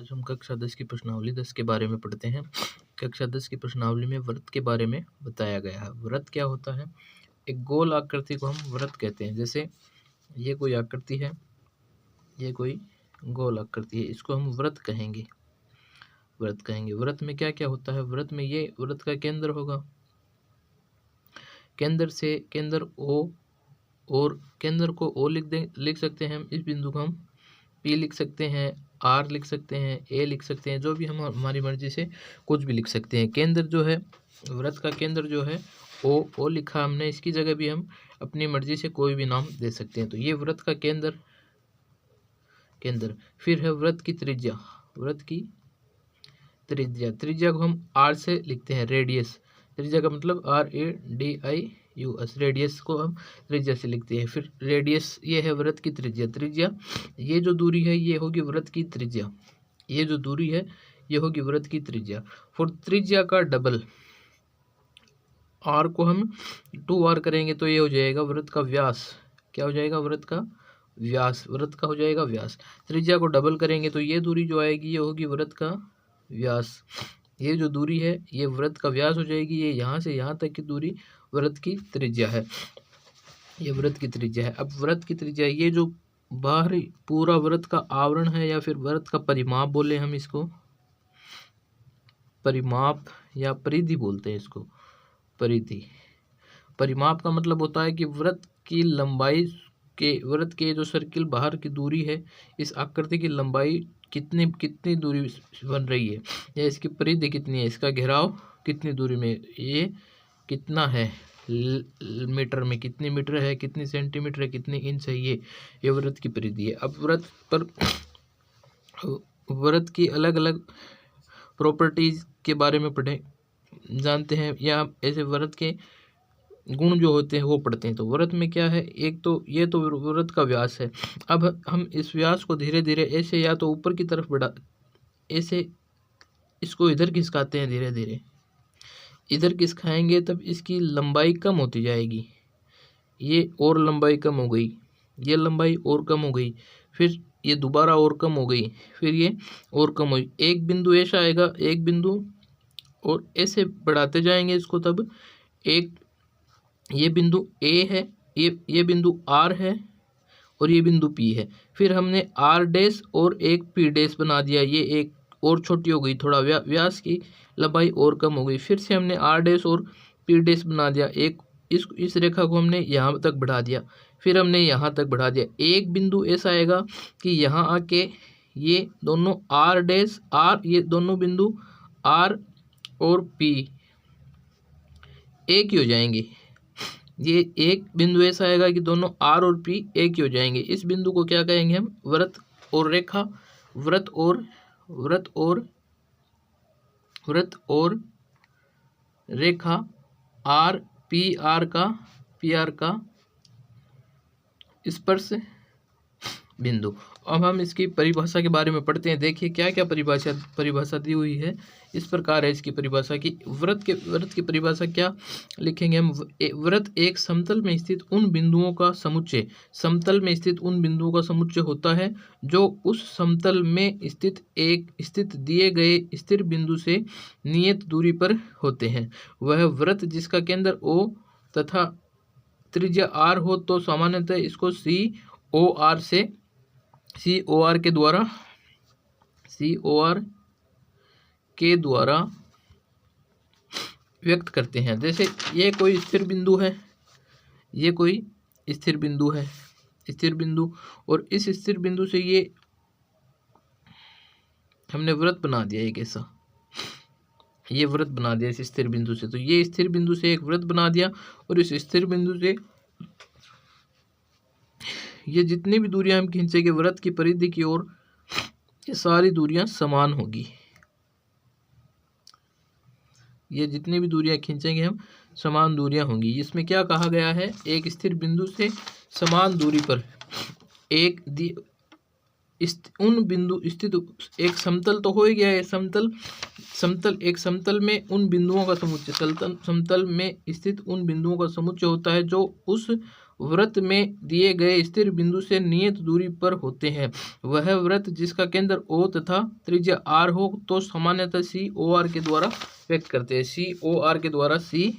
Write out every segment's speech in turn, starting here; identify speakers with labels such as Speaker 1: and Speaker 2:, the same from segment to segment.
Speaker 1: आज हम कक्षा 10 की प्रश्नावली 10 के बारे में पढ़ते हैं। कक्षा 10 की प्रश्नावली में व्रत के बारे में बताया गया है। व्रत क्या होता है? एक गोल आकृति को हम व्रत कहते हैं। जैसे ये कोई आकृति है, ये कोई गोल आकृति है, इसको हम व्रत कहेंगे। व्रत में क्या क्या होता है? व्रत में ये व्रत का केंद्र होगा, केंद्र ओ, और केंद्र को ओ लिख सकते हैं हम। इस बिंदु को हम पी लिख सकते हैं, आर लिख सकते हैं, ए लिख सकते हैं, जो भी हम हमारी मर्जी से कुछ भी लिख सकते हैं। केंद्र जो है, व्रत का केंद्र जो है ओ लिखा हमने, इसकी जगह भी हम अपनी मर्जी से कोई भी नाम दे सकते हैं। तो ये व्रत का केंद्र। फिर है व्रत की त्रिज्या। त्रिज्या को हम आर से लिखते हैं, रेडियस। त्रिज्या का मतलब RADIUS, रेडियस को हम त्रिज्या से लिखते हैं। फिर रेडियस ये है व्रत की त्रिज्या। ये जो दूरी है ये होगी व्रत की त्रिज्या। फिर त्रिज्या का डबल आर को हम 2R करेंगे तो ये हो जाएगा व्रत का व्यास। क्या हो जाएगा? व्रत का हो जाएगा व्यास। त्रिज्या को डबल करेंगे तो ये दूरी जो आएगी ये होगी व्रत का व्यास। ये जो दूरी है ये व्रत का व्यास हो जाएगी। ये यहाँ से यहाँ तक की दूरी व्रत की त्रिज्या है। ये व्रत की त्रिज्या है। अब व्रत की त्रिज्या, ये जो बाहरी पूरा व्रत का आवरण है या फिर व्रत का परिमाप बोले हम इसको, परिमाप या परिधि बोलते हैं इसको। परिमाप का मतलब होता है कि व्रत की लंबाई व्रत के जो सर्किल बाहर की दूरी है, इस आकृति की लंबाई कितनी दूरी बन रही है, या इसकी परिधि कितनी है, इसका घेराव कितनी दूरी में, ये कितना है मीटर में, कितनी मीटर है, कितनी सेंटीमीटर है, कितनी इंच है, ये व्रत की परिधि है। अब व्रत की अलग अलग प्रॉपर्टीज के बारे में जानते हैं, या ऐसे व्रत के गुण जो होते हैं वो पढ़ते हैं। तो व्रत में क्या है, एक तो ये तो व्रत का व्यास है। अब हम इस व्यास को धीरे धीरे ऐसे या तो ऊपर की तरफ ऐसे इसको इधर खिसकाते हैं, धीरे धीरे इधर खिसकाएंगे तब इसकी लंबाई कम होती जाएगी। ये और लंबाई कम हो गई, ये लंबाई और कम हो गई, फिर ये दोबारा और कम हो गई, फिर ये और कम हुई। एक बिंदु ऐसा आएगा, एक बिंदु, और ऐसे बढ़ाते जाएंगे इसको, तब एक ये बिंदु A है, ये बिंदु R है, और ये बिंदु P है। फिर हमने R' और एक P' बना दिया, ये एक और छोटी हो गई, थोड़ा व्यास की लंबाई और कम हो गई। फिर से हमने R' और P' बना दिया, एक इस रेखा को हमने यहाँ तक बढ़ा दिया, फिर हमने यहाँ तक बढ़ा दिया। एक बिंदु ऐसा आएगा कि यहाँ आके ये दोनों R', ये दोनों बिंदु R और P एक ही हो जाएंगे। ये एक बिंदु ऐसा आएगा कि दोनों R और P एक ही हो जाएंगे। इस बिंदु को क्या कहेंगे हम? व्रत और रेखा। व्रत और रेखा PR का स्पर्श बिंदु। अब हम इसकी परिभाषा के बारे में पढ़ते हैं। देखिए क्या क्या परिभाषा दी हुई है। इस प्रकार है इसकी परिभाषा की व्रत की परिभाषा क्या लिखेंगे हम? व्रत एक समतल में स्थित उन बिंदुओं का समुच्चय होता है जो उस समतल में स्थित दिए गए स्थिर बिंदु से नियत दूरी पर होते हैं। वह व्रत जिसका केंद्र O तथा त्रिज्या R हो तो सामान्यतः इसको COR के द्वारा व्यक्त करते हैं। जैसे ये कोई स्थिर बिंदु है, स्थिर बिंदु, और इस स्थिर बिंदु से ये हमने व्रत बना दिया, एक ऐसा ये व्रत बना दिया इस स्थिर बिंदु से। तो ये स्थिर बिंदु से एक व्रत बना दिया, और इस स्थिर बिंदु से ये जितनी भी दूरियां हम खींचेंगे व्रत की परिधि की ओर, ये सारी दूरियां समान होगी। ये जितनी भी दूरियां खींचेंगे हम, समान दूरियां होंगी। इसमें क्या कहा गया है? एक स्थिर बिंदु से समान दूरी पर उन बिंदु स्थित एक समतल तो हो ही गया है। एक समतल में उन बिंदुओं का समुच्चय, समतल में स्थित उन बिंदुओं का समुच्चय होता है जो उस व्रत में दिए गए स्थिर बिंदु से नियत दूरी पर होते हैं। वह व्रत जिसका केंद्र O तथा त्रिज्या R हो तो सामान्यतः COR के द्वारा व्यक्त करते हैं। COR के द्वारा COR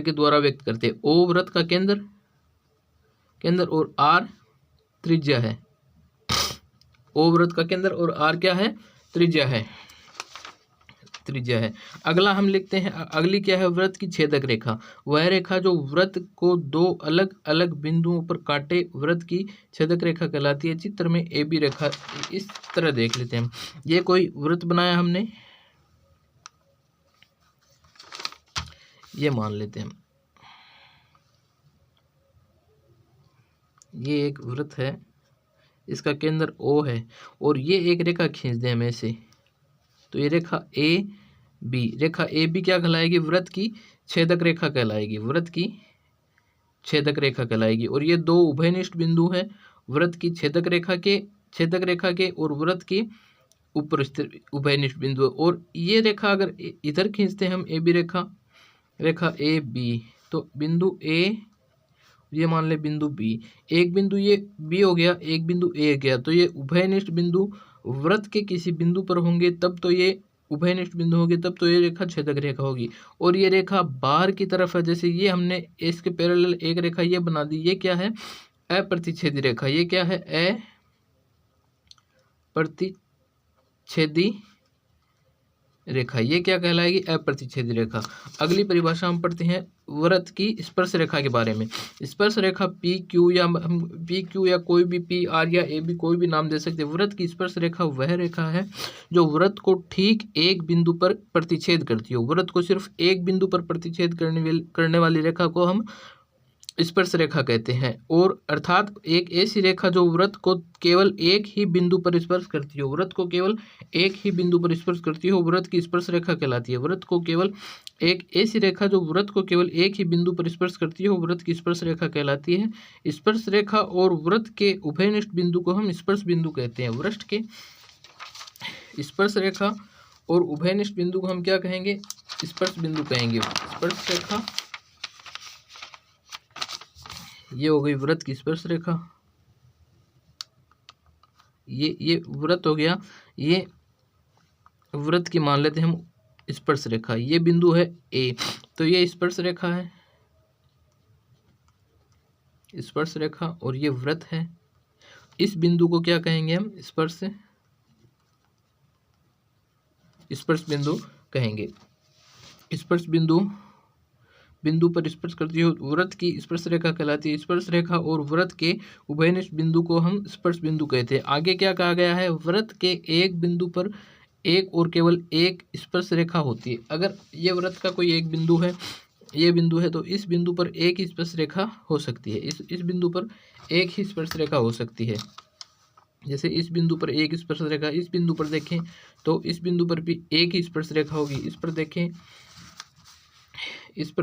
Speaker 1: के द्वारा व्यक्त करते हैं। O व्रत का केंद्र और R त्रिज्या है। O व्रत का केंद्र और R क्या है? त्रिज्या है। अगला हम लिखते हैं, अगली क्या है? व्रत की छेदक रेखा। वह रेखा जो व्रत को दो अलग अलग बिंदुओं पर काटे व्रत की छेदक रेखा कहलाती है। चित्र में AB रेखा इस तरह देख लेते हैं। ये कोई व्रत बनाया हमने, ये मान लेते हैं ये एक व्रत है, इसका केंद्र O है और ये एक रेखा खींच दें हमें से, तो ये रेखा रेखा AB क्या कहलाएगी? व्रत की छेदक रेखा कहलाएगी। व्रत की छेदक रेखा कहलाएगी। और ये दो उभयनिष्ठ बिंदु है व्रत की छेदक रेखा के और व्रत की ऊपर स्थित उभयनिष्ठ बिंदु। और ये रेखा अगर इधर खींचते हैं हम AB रेखा AB, तो बिंदु A ये मान ले बिंदु B, एक बिंदु ये B हो गया, एक बिंदु A गया, तो ये उभयनिष्ठ बिंदु व्रत के किसी बिंदु पर होंगे तब तो ये उभयनिष्ठ बिंदु होगी, तब तो ये रेखा छेदक रेखा होगी। और ये रेखा बाहर की तरफ है, जैसे ये हमने इसके पैरेलल एक रेखा ये बना दी, ये क्या है? अप्रतिच्छेदी रेखा। ये क्या है? अप्रतिच्छेदी रेखा। ये क्या कहलाएगी? अप्रतिच्छेदी रेखा। अगली परिभाषा हम पढ़ते हैं व्रत की स्पर्श रेखा के बारे में। स्पर्श रेखा PQ या हम PQ या कोई भी PR या AB कोई भी नाम दे सकते हैं। व्रत की स्पर्श रेखा वह रेखा है जो व्रत को ठीक एक बिंदु पर प्रतिच्छेद करती हो। व्रत को सिर्फ एक बिंदु पर प्रतिच्छेद करने वाली रेखा को हम स्पर्श रेखा कहते हैं। और अर्थात एक ऐसी रेखा जो व्रत को केवल एक ही बिंदु पर स्पर्श करती हो। व्रत को केवल एक ही बिंदु पर स्पर्श करती हो, व्रत की स्पर्श रेखा कहलाती है। व्रत को केवल एक ऐसी रेखा जो व्रत को केवल एक ही बिंदु पर स्पर्श करती हो, व्रत की स्पर्श रेखा कहलाती है। स्पर्श रेखा और व्रत के उभयनिष्ठ बिंदु को हम स्पर्श बिंदु कहते हैं। व्रत के स्पर्श रेखा और उभयनिष्ठ बिंदु को हम क्या कहेंगे? स्पर्श बिंदु कहेंगे। स्पर्श रेखा ये हो गई व्रत की स्पर्श रेखा, ये व्रत हो गया, ये व्रत की मान लेते हैं हम स्पर्श रेखा। ये बिंदु है A, तो ये स्पर्श रेखा है, स्पर्श रेखा, और ये व्रत है। इस बिंदु को क्या कहेंगे हम? स्पर्श बिंदु कहेंगे। स्पर्श बिंदु पर स्पर्श करती हो व्रत की स्पर्श रेखा कहलाती है। स्पर्श रेखा और व्रत के उभयनिष्ठ बिंदु को हम स्पर्श बिंदु कहते हैं। आगे क्या कहा गया है? व्रत के एक बिंदु पर एक और केवल एक स्पर्श रेखा होती है। अगर ये व्रत का कोई एक बिंदु है, ये बिंदु है, तो इस बिंदु पर एक ही स्पर्श रेखा हो सकती है। इस बिंदु पर एक ही स्पर्श रेखा हो सकती है। जैसे इस बिंदु पर एक स्पर्श रेखा, इस बिंदु पर देखें तो इस बिंदु पर भी एक ही स्पर्श रेखा होगी। इस पर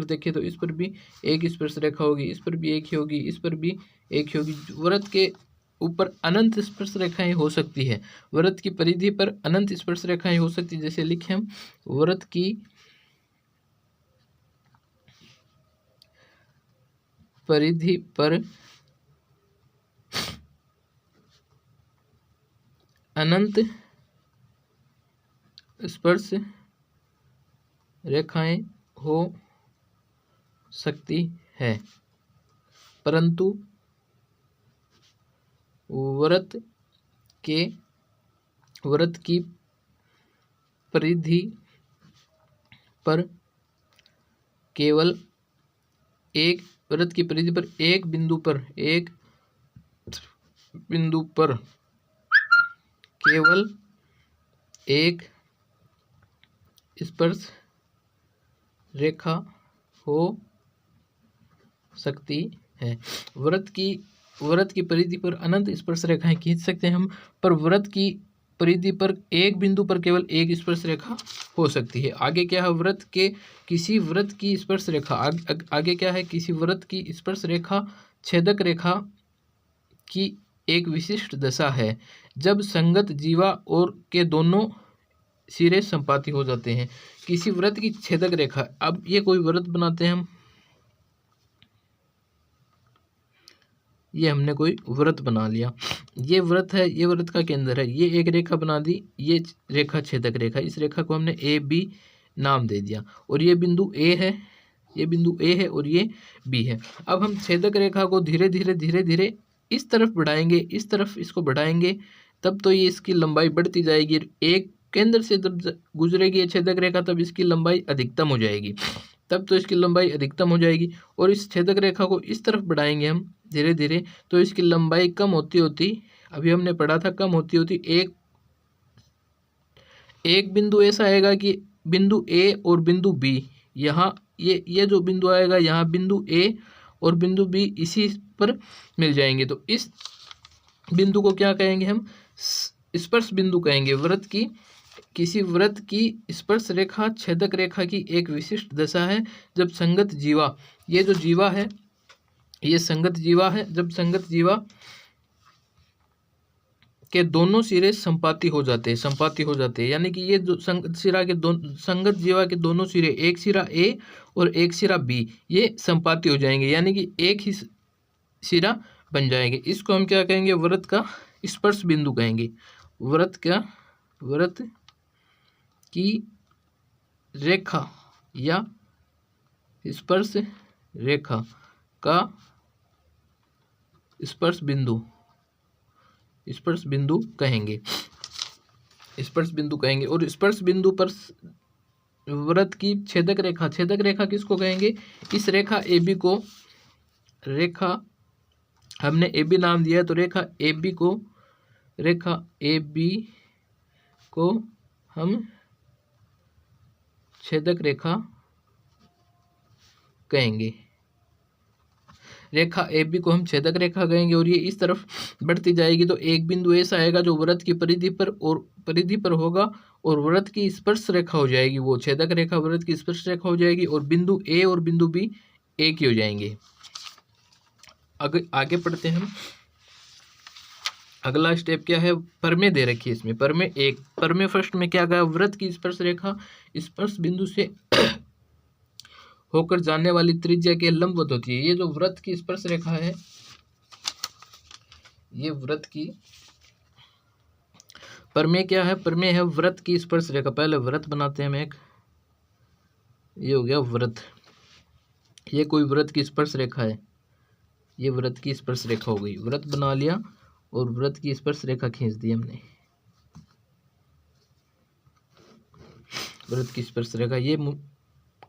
Speaker 1: देखें तो इस पर भी एक स्पर्श रेखा होगी, इस पर भी एक ही होगी, इस पर भी एक ही होगी। व्रत के ऊपर अनंत स्पर्श रेखाएं हो सकती है। व्रत की परिधि पर अनंत स्पर्श रेखाएं हो सकती है। जैसे लिखें हम, व्रत की परिधि पर अनंत स्पर्श रेखाएं हो सकती है, परंतु व्रत की परिधि पर केवल एक बिंदु पर केवल एक स्पर्श रेखा हो सकती है। व्रत की परिधि पर अनंत स्पर्श रेखाएं खींच सकते हैं हम, पर व्रत की परिधि पर एक बिंदु पर केवल एक स्पर्श रेखा हो सकती है। आगे क्या है? किसी व्रत की स्पर्श रेखा, आगे क्या है? किसी व्रत की स्पर्श रेखा छेदक रेखा की एक विशिष्ट दशा है जब संगत जीवा और के दोनों सिरे संपाती हो जाते हैं। किसी व्रत की छेदक रेखा, अब ये कोई व्रत बनाते हैं हम, ये हमने कोई वृत्त बना लिया, ये वृत्त है, ये वृत्त का केंद्र है, ये एक रेखा बना दी, ये रेखा छेदक रेखा, इस रेखा को हमने ए बी नाम दे दिया, और ये बिंदु ए है, ये बिंदु ए है और ये बी है। अब हम छेदक रेखा को धीरे धीरे इस तरफ बढ़ाएंगे, इस तरफ इसको बढ़ाएंगे, तब तो ये इसकी लंबाई बढ़ती जाएगी। एक केंद्र से जब गुजरेगी ये छेदक रेखा तब इसकी लंबाई अधिकतम हो जाएगी, तब तो इसकी लंबाई अधिकतम हो जाएगी। और इस छेदक रेखा को इस तरफ बढ़ाएंगे हम धीरे धीरे, तो इसकी लंबाई कम होती होती, अभी हमने पढ़ा था, कम होती होती एक बिंदु ऐसा आएगा कि बिंदु ए और बिंदु बी, यहाँ ये जो बिंदु आएगा, यहाँ बिंदु ए और बिंदु बी इसी पर मिल जाएंगे। तो इस बिंदु को क्या कहेंगे हम? स्पर्श बिंदु कहेंगे। वृत्त की, किसी वृत्त की स्पर्श रेखा छेदक रेखा की एक विशिष्ट दशा है जब संगत जीवा, ये जो जीवा है ये संगत जीवा है, जब संगत जीवा के दोनों सिरे संपाती हो जाते हैं, यानी कि ये जो संगत जीवा के दोनों सिरे, एक सिरा ए और एक सिरा बी, ये संपाती हो जाएंगे, यानी कि एक ही सिरा बन जाएंगे। इसको हम क्या कहेंगे? वृत्त का स्पर्श बिंदु कहेंगे। वृत्त की रेखा या स्पर्श रेखा का स्पर्श बिंदु कहेंगे, और स्पर्श बिंदु पर वृत्त की छेदक रेखा किसको कहेंगे? इस रेखा AB को, हमने AB नाम दिया, तो रेखा AB को हम छेदक रेखा कहेंगे। रेखा AB को हम छेदक रेखा कहेंगे, और ये इस तरफ बढ़ती जाएगी तो एक बिंदु ऐसा आएगा जो वृत्त की परिधि पर होगा, और वृत्त की स्पर्श रेखा हो जाएगी, वो छेदक रेखा वृत्त की स्पर्श रेखा हो जाएगी, और बिंदु A और बिंदु B एक ही हो जाएंगे। आगे पढ़ते हैं हम। अगला स्टेप क्या है? प्रमेय दे रखी है इसमें। प्रमेय फर्स्ट में क्या कहा? वृत्त की स्पर्श रेखा स्पर्श बिंदु से होकर जाने वाली त्रिज्या के लंबवत होती है। ये जो वृत्त की स्पर्श रेखा है, ये वृत्त की प्रमेय क्या है? प्रमेय है वृत्त की स्पर्श रेखा। पहले वृत्त बनाते हैं हम एक, ये हो गया वृत्त, ये कोई वृत्त की स्पर्श रेखा है, ये वृत्त की स्पर्श रेखा हो गई। वृत्त बना लिया और वृत्त की स्पर्श रेखा खींच दी हमने, वृत्त की स्पर्श रेखा, ये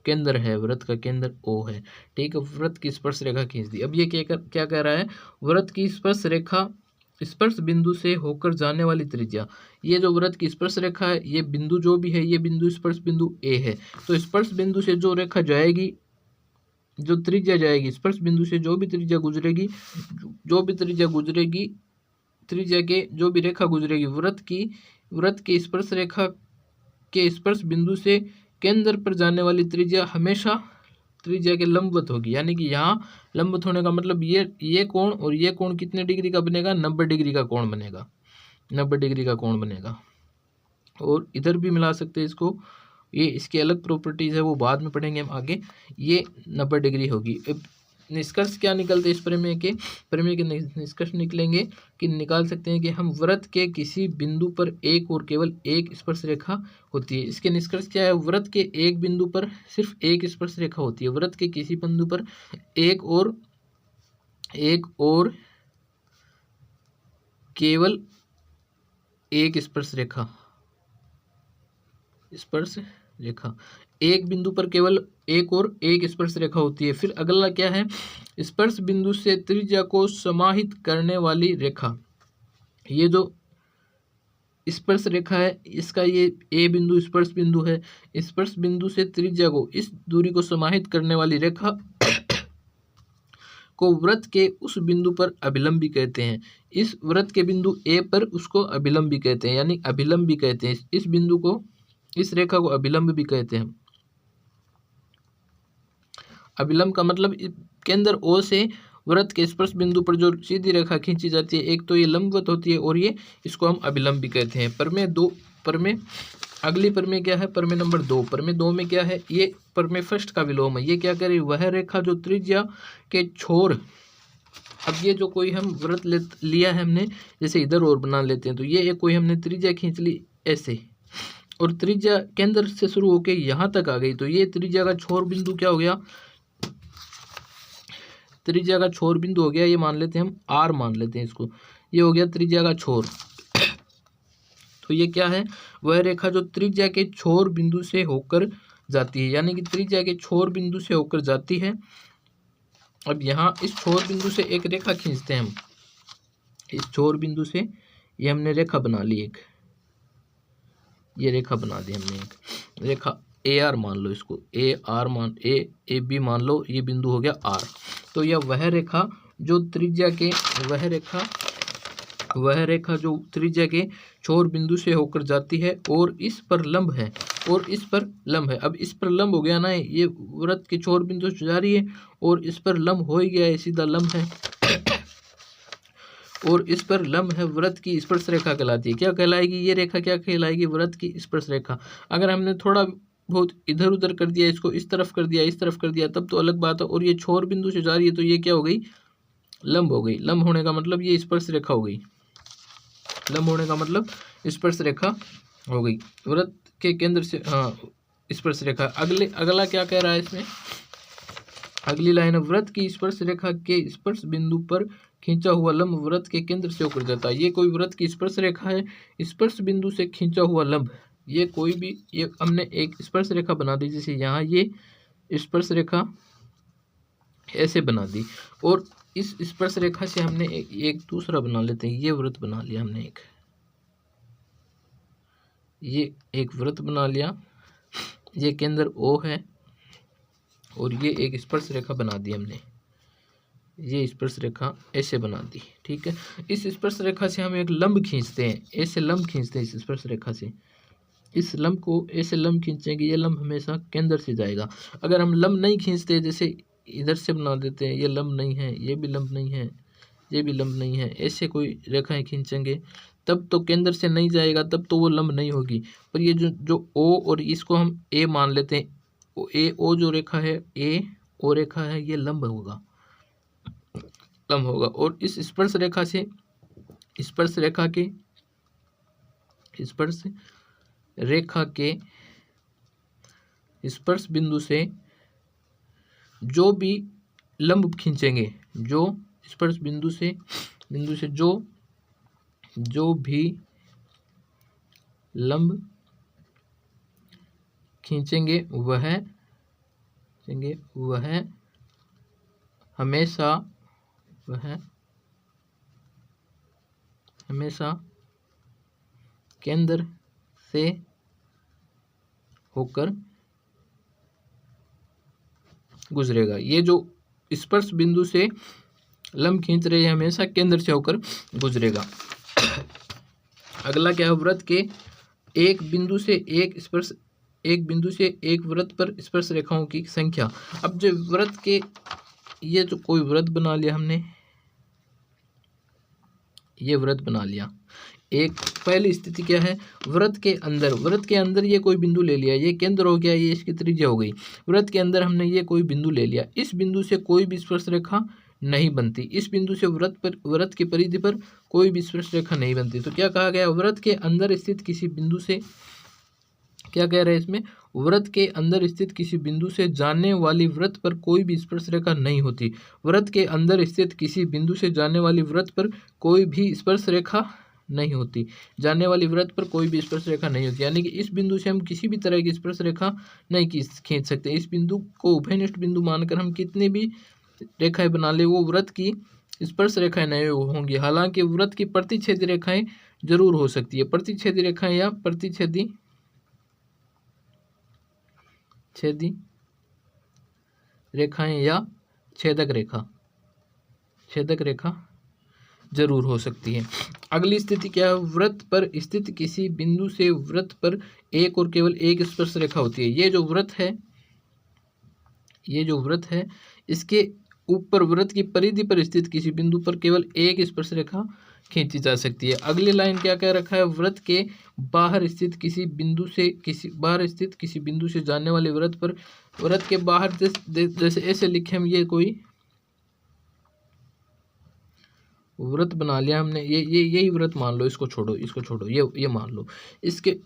Speaker 1: केंद्र है, वृत्त का केंद्र O है, ठीक है। वृत्त की स्पर्श रेखा खींच दी। अब ये क्या कह रहा है? वृत्त की स्पर्श रेखा स्पर्श बिंदु से होकर जाने वाली त्रिज्या, ये जो वृत्त की स्पर्श रेखा है, ये बिंदु जो भी है, ये बिंदु स्पर्श बिंदु A है। तो स्पर्श बिंदु से जो रेखा जाएगी, जो त्रिज्या जाएगी, स्पर्श बिंदु से जो भी त्रिज्या गुजरेगी, त्रिज्या के जो भी रेखा गुजरेगी, वृत्त की स्पर्श रेखा के स्पर्श बिंदु से केंद्र पर जाने वाली त्रिज्या हमेशा त्रिज्या के लंबवत होगी। यानी कि यहाँ लंबवत होने का मतलब ये कोण और ये कोण कितने डिग्री का बनेगा? 90 डिग्री का कोण बनेगा, 90 डिग्री का कोण बनेगा। और इधर भी मिला सकते हैं इसको, ये इसकी अलग प्रॉपर्टीज है, वो बाद में पढ़ेंगे हम आगे। ये 90 डिग्री होगी। अब निष्कर्ष क्या निकलते हैं इस प्रमेय के निष्कर्ष निकलेंगे कि निकाल सकते हैं कि हम वृत्त के किसी बिंदु पर एक और केवल एक स्पर्श रेखा होती है। इसके निष्कर्ष क्या है? वृत्त के एक बिंदु पर सिर्फ एक स्पर्श रेखा होती है। वृत्त के किसी बिंदु पर एक और केवल एक स्पर्श रेखा, एक बिंदु पर केवल एक और एक स्पर्श रेखा होती है। फिर अगला क्या है? स्पर्श बिंदु से त्रिज्या को समाहित करने वाली रेखा। ये जो स्पर्श रेखा है, इसका ये A बिंदु स्पर्श बिंदु है। स्पर्श बिंदु से त्रिज्या को, इस दूरी को समाहित करने वाली रेखा को वृत्त के उस बिंदु पर अभिलंबी कहते हैं। इस वृत्त के बिंदु A पर उसको अभिलंबी कहते हैं, यानी अभिलंबी कहते हैं। इस बिंदु को, इस रेखा को अभिलंब भी कहते हैं। अभिलंब का मतलब केंद्र O से वृत्त के स्पर्श बिंदु पर जो सीधी रेखा खींची जाती है, एक तो ये लंबवत होती है और ये इसको हम अभिलंब भी कहते हैं। अगली प्रमेय क्या है? प्रमेय नंबर 2। प्रमेय 2 में क्या है? ये प्रमेय फर्स्ट का विलोम है। ये क्या करे? वह रेखा जो त्रिज्या के छोर अब ये जो कोई हम वृत्त लिया है हमने, जैसे इधर और बना लेते हैं, तो ये एक कोई हमने त्रिज्या खींच ली ऐसे, और त्रिज्या केंद्र से शुरू होके यहाँ तक आ गई, तो ये त्रिज्या का छोर बिंदु क्या हो गया, त्रिज्या का छोर बिंदु हो गया, ये मान लेते हैं हम आर मान लेते हैं इसको, ये हो गया त्रिज्या का छोर। तो ये क्या है, वह रेखा जो त्रिज्या के छोर बिंदु से होकर जाती है, यानी कि त्रिज्या के छोर बिंदु से होकर जाती है। अब यहाँ इस छोर बिंदु से एक रेखा खींचते हैं हम, इस छोर बिंदु से ये हमने रेखा बना ली एक, ये रेखा बना दी हमने एक रेखा ए आर मान लो इसको, ए बी मान लो, ये बिंदु हो गया आर। तो यह वह रेखा जो त्रिज्या के वह रेखा जो त्रिज्या के छोर बिंदु से होकर जाती है और इस पर लंब है, और इस पर लंब है। अब इस पर लंब हो गया ना, ये वृत्त के छोर बिंदु से जा रही है और इस पर लंब हो ही गया है, सीधा लंब है और इस पर लंब है, वृत्त की स्पर्श रेखा कहलाती है। क्या कहलाएगी ये रेखा, क्या कहलाएगी, वृत्त की स्पर्श रेखा। अगर हमने थोड़ा बहुत इधर उधर कर दिया, इसको इस तरफ कर दिया, इस तरफ कर दिया, तब तो अलग बात है, और ये छोर बिंदु से जा रही है तो ये क्या हो गई, लंब हो गई। लंब होने का मतलब ये स्पर्श रेखा हो गई, लंब होने का मतलब स्पर्श रेखा हो गई, वृत्त के केंद्र से, हाँ स्पर्श रेखा। अगला क्या कह रहा है इसमें, अगली लाइन है, वृत्त की स्पर्श रेखा के स्पर्श बिंदु पर खींचा हुआ लंब वृत्त के केंद्र से होकर जाता है। ये कोई वृत्त की स्पर्श रेखा है, स्पर्श बिंदु से खींचा हुआ लंब, ये कोई भी, ये हमने एक स्पर्श रेखा बना दी, जैसे यहाँ ये स्पर्श रेखा ऐसे बना दी, और इस स्पर्श रेखा से हमने एक दूसरा बना लेते हैं, ये वृत्त बना लिया हमने एक, ये एक वृत्त बना लिया, ये केंद्र O है और ये एक स्पर्श रेखा बना दी हमने, ये स्पर्श रेखा ऐसे बना दी, ठीक है। इस स्पर्श रेखा से हम एक लंब खींचते हैं, ऐसे लंब खींचते हैं इस स्पर्श रेखा से, इस लंब को ऐसे लंब खींचेंगे, ये लंब हमेशा केंद्र से जाएगा। अगर हम लंब नहीं खींचते, जैसे इधर से बना देते हैं, ये लंब नहीं है, ये भी लंब नहीं है, ये भी लंब नहीं है, ऐसे कोई रेखाएं खींचेंगे तब तो केंद्र से नहीं जाएगा, तब तो वो लंब नहीं होगी। पर ये जो O और इसको हम A मान लेते हैं, O जो रेखा है, O रेखा है, ये लंब होगा, लंब होगा। और इस स्पर्श रेखा से, स्पर्श रेखा के स्पर्श बिंदु से जो भी लंब खींचेंगे, जो स्पर्श बिंदु से जो भी लंब खींचेंगे वह हमेशा केंद्र से होकर गुजरेगा। ये जो स्पर्श बिंदु से लंब खींच रहे हैं हमेशा केंद्र से होकर गुजरेगा। अगला क्या है, वृत्त के एक बिंदु से एक वृत्त पर स्पर्श रेखाओं की संख्या। अब जो वृत्त के, ये जो कोई वृत्त बना लिया हमने, ये वृत्त बना लिया। एक पहली स्थिति क्या है, वृत्त के अंदर ये कोई बिंदु ले लिया, ये केंद्र हो गया, ये इसकी त्रिज्या हो गई। वृत्त के अंदर हमने ये कोई बिंदु ले लिया, इस बिंदु से कोई भी स्पर्श रेखा नहीं बनती, इस बिंदु से वृत्त की परिधि पर कोई भी स्पर्श रेखा नहीं बनती। तो क्या कहा गया, वृत्त के अंदर स्थित किसी बिंदु से, क्या कह रहे हैं इसमें, वृत्त के अंदर स्थित किसी बिंदु से जाने वाली वृत्त पर कोई भी स्पर्श रेखा नहीं होती। वृत्त के अंदर स्थित किसी बिंदु से जाने वाली वृत्त पर कोई भी स्पर्श रेखा नहीं होती, जाने वाली वृत्त पर कोई भी स्पर्श रेखा नहीं होती, यानी कि इस बिंदु से हम किसी भी तरह की स्पर्श रेखा नहीं खींच सकते। इस बिंदु को उभयनिष्ठ बिंदु मानकर हम कितने भी रेखाएं बना ले, वो वृत्त की स्पर्श रेखाएं नहीं होंगी। हालांकि वृत्त की प्रतिच्छेदी रेखाएं जरूर हो सकती है, प्रतिच्छेदी रेखाएं या प्रतिच्छेदी रेखाएं या छेदक रेखा जरूर हो सकती है। अगली स्थिति क्या है, वृत्त पर स्थित किसी बिंदु से वृत्त पर एक और केवल एक स्पर्श रेखा होती है। ये जो वृत्त है इसके ऊपर वृत्त की परिधि पर स्थित किसी बिंदु पर केवल एक स्पर्श रेखा खींची जा सकती है। अगली लाइन क्या कह रखा है, वृत्त के बाहर स्थित किसी बिंदु से जाने वाले वृत्त पर, वृत्त के बाहर जैसे ऐसे लिखे हम, ये कोई व्रत बना लिया हमने, ये यही व्रत मान लो, इसको छोड़ो, इसको छोड़ो, ये मान लो इसके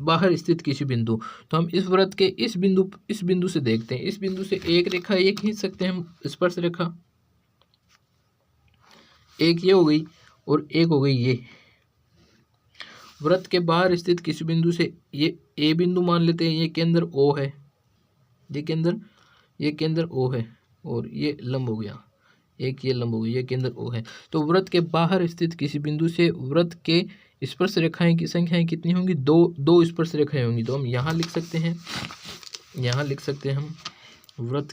Speaker 1: बाहर स्थित किसी बिंदु। तो हम इस व्रत के इस बिंदु से देखते हैं, इस बिंदु से एक रेखा ये खींच सकते हैं हम, स्पर्श रेखा, एक ये हो गई और एक हो गई ये। व्रत के बाहर स्थित किसी बिंदु से ये ए बिंदु मान लेते हैं, ये केंद्र ओ है, ये केंद्र ओ है, और ये लंब हो गया, एक ये लंब हो गया, ये केंद्र ओ है। तो व्रत के बाहर स्थित किसी बिंदु से व्रत के स्पर्श रेखाएं की संख्याएं कितनी होंगी? दो स्पर्श रेखाएं होंगी। तो हम यहाँ लिख सकते हैं, यहाँ लिख सकते हैं हम व्रत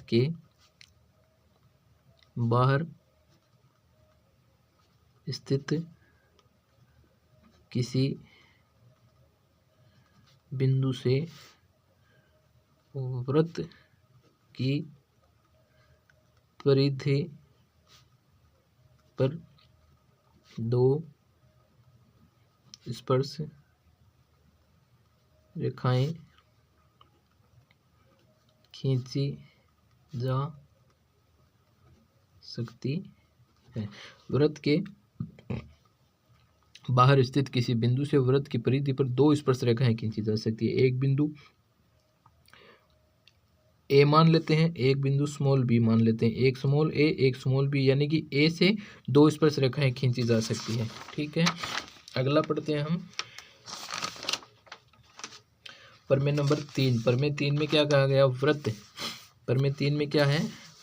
Speaker 1: के बाहर स्थित किसी बिंदु से व्रत की परिधि पर दो स्पर्श रेखाएं खींची जा सकती है। व्रत के बाहर स्थित किसी बिंदु से व्रत की परिधि पर दो स्पर्श रेखाएं खींची जा सकती है। एक बिंदु ए मान लेते हैं, एक बिंदु स्मॉल बी मान लेते हैं, एक स्मॉल ए एक स्मॉल बी, यानी कि ए से दो स्पर्श रेखाएं खींची जा सकती है। ठीक है, अगला पढ़ते हैं हम प्रमेय नंबर 3। प्रमेय 3 में क्या कहा गया? व्रत। प्रमेय 3 में क्या है?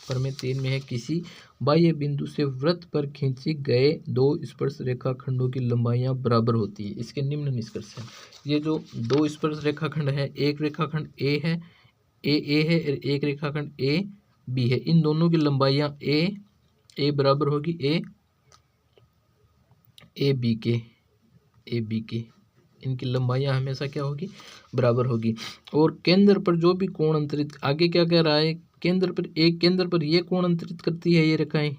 Speaker 1: प्रमेय 3 में है किसी बाह्य बिंदु से व्रत पर खींचे गए दो स्पर्श रेखा खंडों की लंबाइयां बराबर होती है। इसके निम्न निष्कर्ष है। ये जो दो स्पर्श रेखाखंड है, एक रेखाखंड ए है, ए है, और एक रेखाखंड ए बी है, इन दोनों की लंबाइयां ए बराबर होगी ए बी के, इनकी लंबाइयां हमेशा क्या होगी? बराबर होगी। और केंद्र पर जो भी कोण अंतरित, आगे क्या कह रहा है? केंद्र पर ये कोण अंतरित करती है, ये रेखाएं,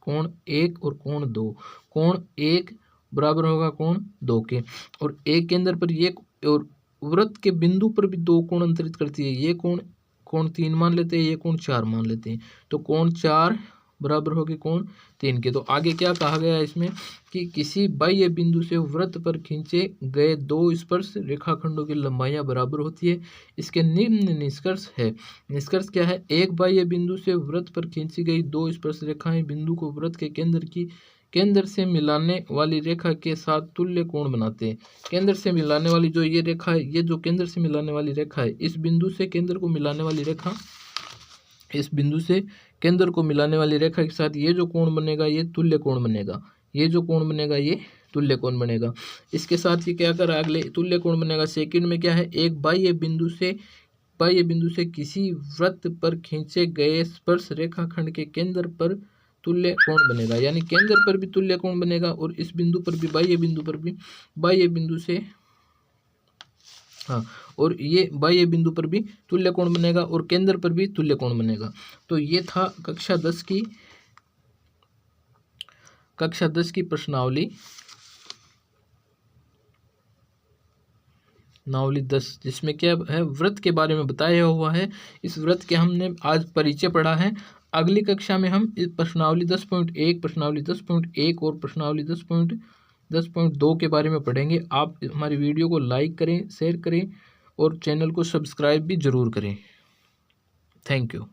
Speaker 1: कोण 1 और कोण 2, कोण 1 बराबर होगा कोण 2 के, और एक केंद्र पर ये, और व्रत के बिंदु पर भी दो कोण अंतरित करती है, ये कोण 3 मान लेते हैं, ये कोण 4 मान लेते हैं, तो कोण 4 बराबर होगी कोण 3 के। तो आगे क्या कहा गया इसमें कि किसी बाह्य बिंदु से व्रत पर खींचे गए दो स्पर्श रेखाखंडों की लंबाइयां बराबर होती है। इसके निम्न निष्कर्ष है। निष्कर्ष क्या है? एक बाह्य बिंदु से व्रत पर खींची गई दो स्पर्श रेखाएं बिंदु को व्रत के केंद्र से मिलाने वाली रेखा के साथ तुल्य कोण बनाते हैं। केंद्र से मिलाने वाली जो ये रेखा है, ये जो केंद्र से मिलाने वाली रेखा है, इस बिंदु से केंद्र को मिलाने वाली रेखा, इस बिंदु से केंद्र को मिलाने वाली रेखा के साथ ये जो कोण बनेगा, ये तुल्य कोण बनेगा, ये जो कोण बनेगा ये तुल्य कोण बनेगा। इसके साथ ये क्या कर रहा है? अगले तुल्य कोण बनेगा। सेकंड में क्या है? एक बाह्य बिंदु से किसी वृत्त पर खींचे गए स्पर्श रेखाखंड के केंद्र पर तुल्य कोण बनेगा, यानी केंद्र पर भी तुल्य कोण बनेगा और इस बिंदु पर भी, बाह्य बिंदु से, हाँ, और ये बाह्य बिंदु पर भी तुल्य कोण बनेगा और केंद्र पर भी तुल्य कोण बनेगा। तो ये था कक्षा 10 की प्रश्नावली 10, जिसमें क्या है? व्रत के बारे में बताया हुआ है। इस व्रत के हमने आज परिचय पढ़ा है। अगली कक्षा में हम इस प्रश्नावली 10.1, प्रश्नावली 10.1 और प्रश्नावली 10.2 के बारे में पढ़ेंगे। आप हमारी वीडियो को लाइक करें, शेयर करें और चैनल को सब्सक्राइब भी जरूर करें। Thank you.